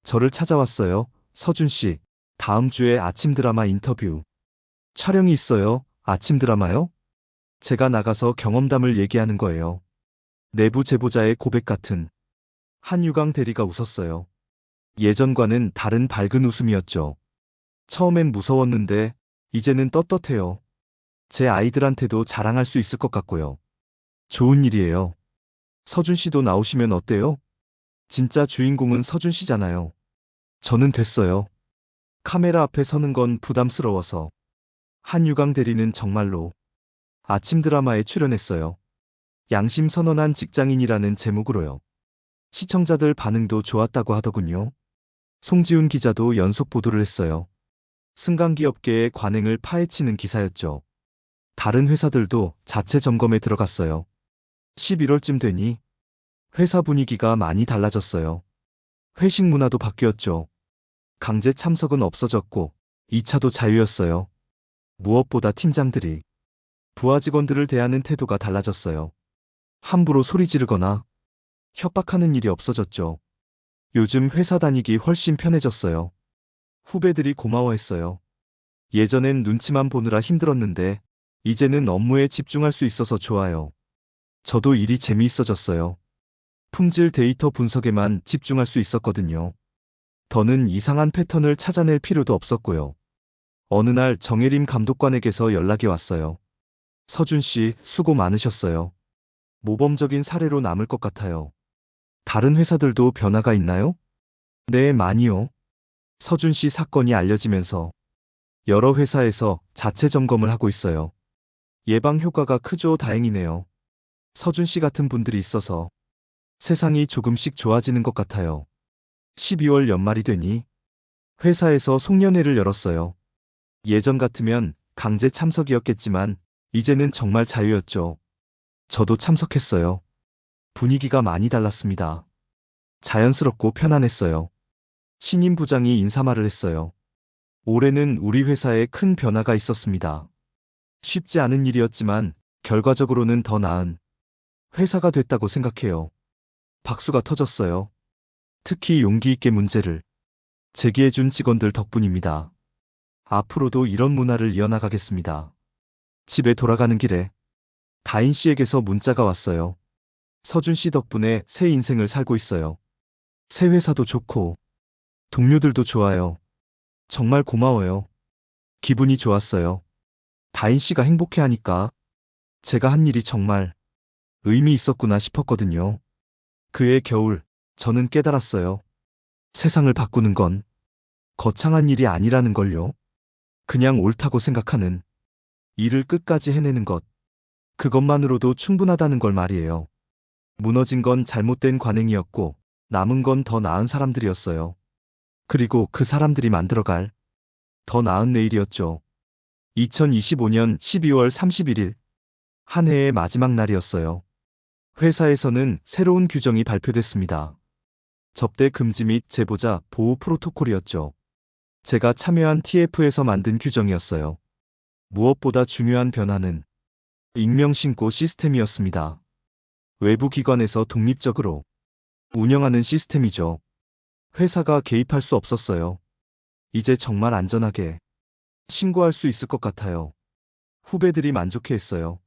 S1: 저를 찾아왔어요. 서준 씨, 다음 주에 아침 드라마 인터뷰 촬영이 있어요. 아침 드라마요? 제가 나가서 경험담을 얘기하는 거예요. 내부 제보자의 고백 같은. 한유강 대리가 웃었어요. 예전과는 다른 밝은 웃음이었죠. 처음엔 무서웠는데 이제는 떳떳해요. 제 아이들한테도 자랑할 수 있을 것 같고요. 좋은 일이에요. 서준 씨도 나오시면 어때요? 진짜 주인공은 서준 씨잖아요. 저는 됐어요. 카메라 앞에 서는 건 부담스러워서. 한유강 대리는 정말로 아침 드라마에 출연했어요. 양심 선언한 직장인이라는 제목으로요. 시청자들 반응도 좋았다고 하더군요. 송지훈 기자도 연속 보도를 했어요. 승강기 업계의 관행을 파헤치는 기사였죠. 다른 회사들도 자체 점검에 들어갔어요. 11월쯤 되니 회사 분위기가 많이 달라졌어요. 회식 문화도 바뀌었죠. 강제 참석은 없어졌고 2차도 자유였어요. 무엇보다 팀장들이 부하 직원들을 대하는 태도가 달라졌어요. 함부로 소리 지르거나 협박하는 일이 없어졌죠. 요즘 회사 다니기 훨씬 편해졌어요. 후배들이 고마워했어요. 예전엔 눈치만 보느라 힘들었는데 이제는 업무에 집중할 수 있어서 좋아요. 저도 일이 재미있어졌어요. 품질 데이터 분석에만 집중할 수 있었거든요. 더는 이상한 패턴을 찾아낼 필요도 없었고요. 어느 날 정혜림 감독관에게서 연락이 왔어요. 서준 씨, 수고 많으셨어요. 모범적인 사례로 남을 것 같아요. 다른 회사들도 변화가 있나요? 네, 많이요. 서준 씨 사건이 알려지면서 여러 회사에서 자체 점검을 하고 있어요. 예방 효과가 크죠. 다행이네요. 서준 씨 같은 분들이 있어서 세상이 조금씩 좋아지는 것 같아요. 12월 연말이 되니 회사에서 송년회를 열었어요. 예전 같으면 강제 참석이었겠지만 이제는 정말 자유였죠. 저도 참석했어요. 분위기가 많이 달랐습니다. 자연스럽고 편안했어요. 신임 부장이 인사말을 했어요. 올해는 우리 회사에 큰 변화가 있었습니다. 쉽지 않은 일이었지만 결과적으로는 더 나은 회사가 됐다고 생각해요. 박수가 터졌어요. 특히 용기 있게 문제를 제기해준 직원들 덕분입니다. 앞으로도 이런 문화를 이어나가겠습니다. 집에 돌아가는 길에 다인 씨에게서 문자가 왔어요. 서준 씨 덕분에 새 인생을 살고 있어요. 새 회사도 좋고 동료들도 좋아요. 정말 고마워요. 기분이 좋았어요. 다인 씨가 행복해하니까 제가 한 일이 정말 의미 있었구나 싶었거든요. 그해 겨울 저는 깨달았어요. 세상을 바꾸는 건 거창한 일이 아니라는 걸요. 그냥 옳다고 생각하는 일을 끝까지 해내는 것. 그것만으로도 충분하다는 걸 말이에요. 무너진 건 잘못된 관행이었고 남은 건 더 나은 사람들이었어요. 그리고 그 사람들이 만들어갈 더 나은 내일이었죠. 2025년 12월 31일 한 해의 마지막 날이었어요. 회사에서는 새로운 규정이 발표됐습니다. 접대 금지 및 제보자 보호 프로토콜이었죠. 제가 참여한 TF에서 만든 규정이었어요. 무엇보다 중요한 변화는 익명 신고 시스템이었습니다. 외부 기관에서 독립적으로 운영하는 시스템이죠. 회사가 개입할 수 없었어요. 이제 정말 안전하게 신고할 수 있을 것 같아요. 후배들이 만족해했어요.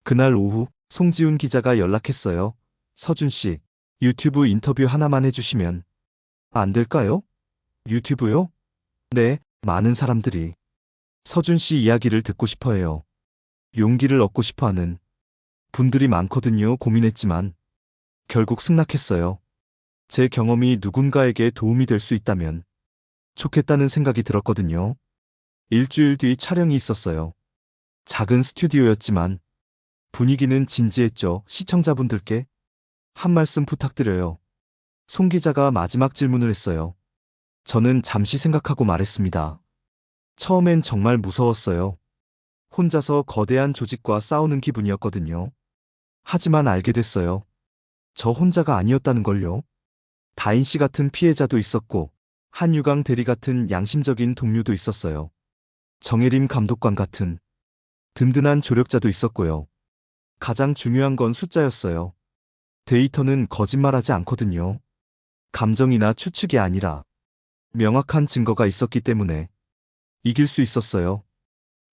S1: 그날 오후 송지훈 기자가 연락했어요. 서준 씨, 유튜브 인터뷰 하나만 해주시면 안 될까요? 유튜브요? 네, 많은 사람들이 서준 씨 이야기를 듣고 싶어 해요. 용기를 얻고 싶어 하는 분들이 많거든요. 고민했지만 결국 승낙했어요. 제 경험이 누군가에게 도움이 될 수 있다면 좋겠다는 생각이 들었거든요. 일주일 뒤 촬영이 있었어요. 작은 스튜디오였지만 분위기는 진지했죠. 시청자분들께 한 말씀 부탁드려요. 송 기자가 마지막 질문을 했어요. 저는 잠시 생각하고 말했습니다. 처음엔 정말 무서웠어요. 혼자서 거대한 조직과 싸우는 기분이었거든요. 하지만 알게 됐어요. 저 혼자가 아니었다는 걸요. 다인 씨 같은 피해자도 있었고 한유강 대리 같은 양심적인 동료도 있었어요. 정혜림 감독관 같은 든든한 조력자도 있었고요. 가장 중요한 건 숫자였어요. 데이터는 거짓말하지 않거든요. 감정이나 추측이 아니라 명확한 증거가 있었기 때문에 이길 수 있었어요.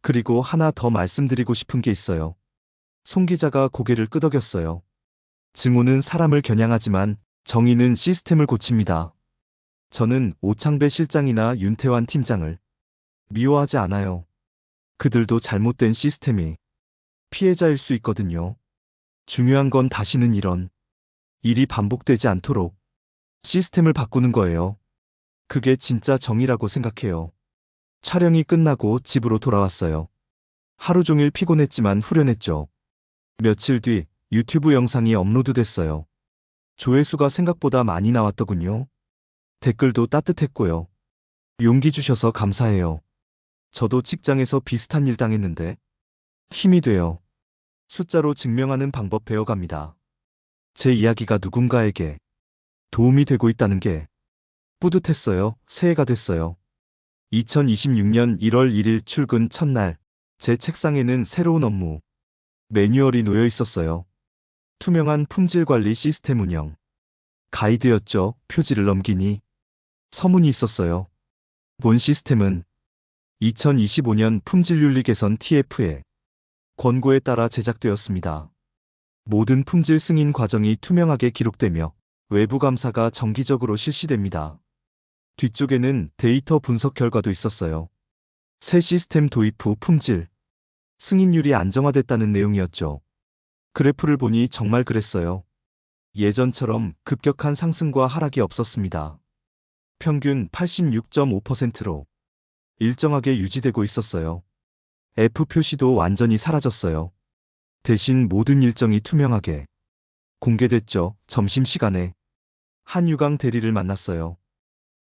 S1: 그리고 하나 더 말씀드리고 싶은 게 있어요. 송 기자가 고개를 끄덕였어요. 증오는 사람을 겨냥하지만 정의는 시스템을 고칩니다. 저는 오창배 실장이나 윤태환 팀장을 미워하지 않아요. 그들도 잘못된 시스템이 피해자일 수 있거든요. 중요한 건 다시는 이런 일이 반복되지 않도록 시스템을 바꾸는 거예요. 그게 진짜 정의라고 생각해요. 촬영이 끝나고 집으로 돌아왔어요. 하루 종일 피곤했지만 후련했죠. 며칠 뒤 유튜브 영상이 업로드됐어요. 조회수가 생각보다 많이 나왔더군요. 댓글도 따뜻했고요. 용기 주셔서 감사해요. 저도 직장에서 비슷한 일 당했는데 힘이 돼요. 숫자로 증명하는 방법 배워갑니다. 제 이야기가 누군가에게 도움이 되고 있다는 게 뿌듯했어요. 새해가 됐어요. 2026년 1월 1일 출근 첫날, 제 책상에는 새로운 업무 매뉴얼이 놓여 있었어요. 투명한 품질 관리 시스템 운영. 가이드였죠. 표지를 넘기니 서문이 있었어요. 본 시스템은 2025년 품질윤리 개선 TF의 권고에 따라 제작되었습니다. 모든 품질 승인 과정이 투명하게 기록되며 외부 감사가 정기적으로 실시됩니다. 뒤쪽에는 데이터 분석 결과도 있었어요. 새 시스템 도입 후 품질 승인율이 안정화됐다는 내용이었죠. 그래프를 보니 정말 그랬어요. 예전처럼 급격한 상승과 하락이 없었습니다. 평균 86.5%로 일정하게 유지되고 있었어요. F 표시도 완전히 사라졌어요. 대신 모든 일정이 투명하게 공개됐죠. 점심시간에 한유강 대리를 만났어요.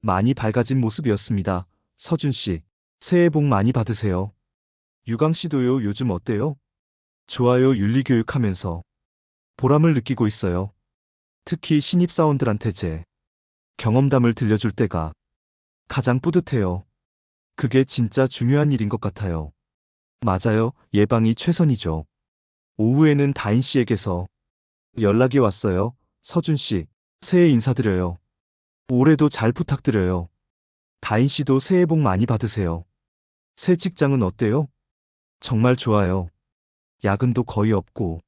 S1: 많이 밝아진 모습이었습니다. 서준 씨, 새해 복 많이 받으세요. 유강 씨도요, 요즘 어때요? 좋아요, 윤리교육하면서 보람을 느끼고 있어요. 특히 신입사원들한테 제 경험담을 들려줄 때가 가장 뿌듯해요. 그게 진짜 중요한 일인 것 같아요. 맞아요. 예방이 최선이죠. 오후에는 다인 씨에게서 연락이 왔어요. 서준 씨, 새해 인사드려요. 올해도 잘 부탁드려요. 다인 씨도 새해 복 많이 받으세요. 새 직장은 어때요? 정말 좋아요. 야근도 거의 없고,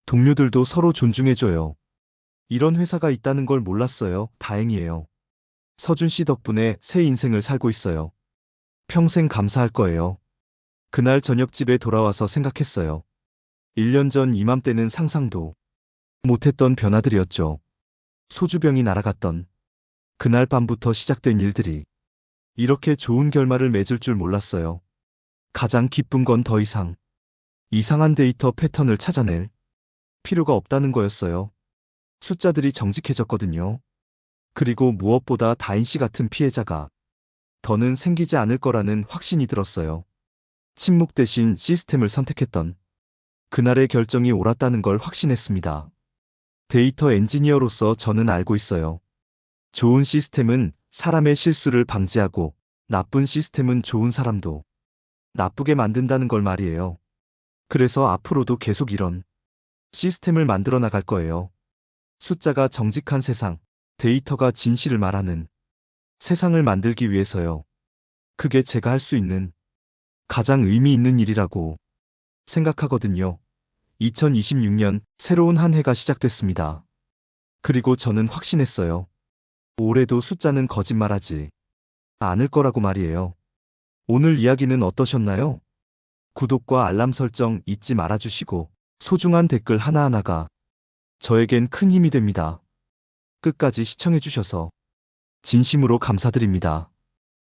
S1: 동료들도 서로 존중해줘요. 이런 회사가 있다는 걸 몰랐어요. 다행이에요. 서준 씨 덕분에 새 인생을 살고 있어요. 평생 감사할 거예요. 그날 저녁 집에 돌아와서 생각했어요. 1년 전 이맘때는 상상도 못했던 변화들이었죠. 소주병이 날아갔던 그날 밤부터 시작된 일들이 이렇게 좋은 결말을 맺을 줄 몰랐어요. 가장 기쁜 건 더 이상 이상한 데이터 패턴을 찾아낼 필요가 없다는 거였어요. 숫자들이 정직해졌거든요. 그리고 무엇보다 다인 씨 같은 피해자가 더는 생기지 않을 거라는 확신이 들었어요. 침묵 대신 시스템을 선택했던 그날의 결정이 옳았다는 걸 확신했습니다. 데이터 엔지니어로서 저는 알고 있어요. 좋은 시스템은 사람의 실수를 방지하고 나쁜 시스템은 좋은 사람도 나쁘게 만든다는 걸 말이에요. 그래서 앞으로도 계속 이런 시스템을 만들어 나갈 거예요. 숫자가 정직한 세상, 데이터가 진실을 말하는 세상을 만들기 위해서요. 그게 제가 할 수 있는 가장 의미 있는 일이라고 생각하거든요. 2026년 새로운 한 해가 시작됐습니다. 그리고 저는 확신했어요. 올해도 숫자는 거짓말하지 않을 거라고 말이에요. 오늘 이야기는 어떠셨나요? 구독과 알람 설정 잊지 말아주시고 소중한 댓글 하나하나가 저에겐 큰 힘이 됩니다. 끝까지 시청해주셔서 진심으로 감사드립니다.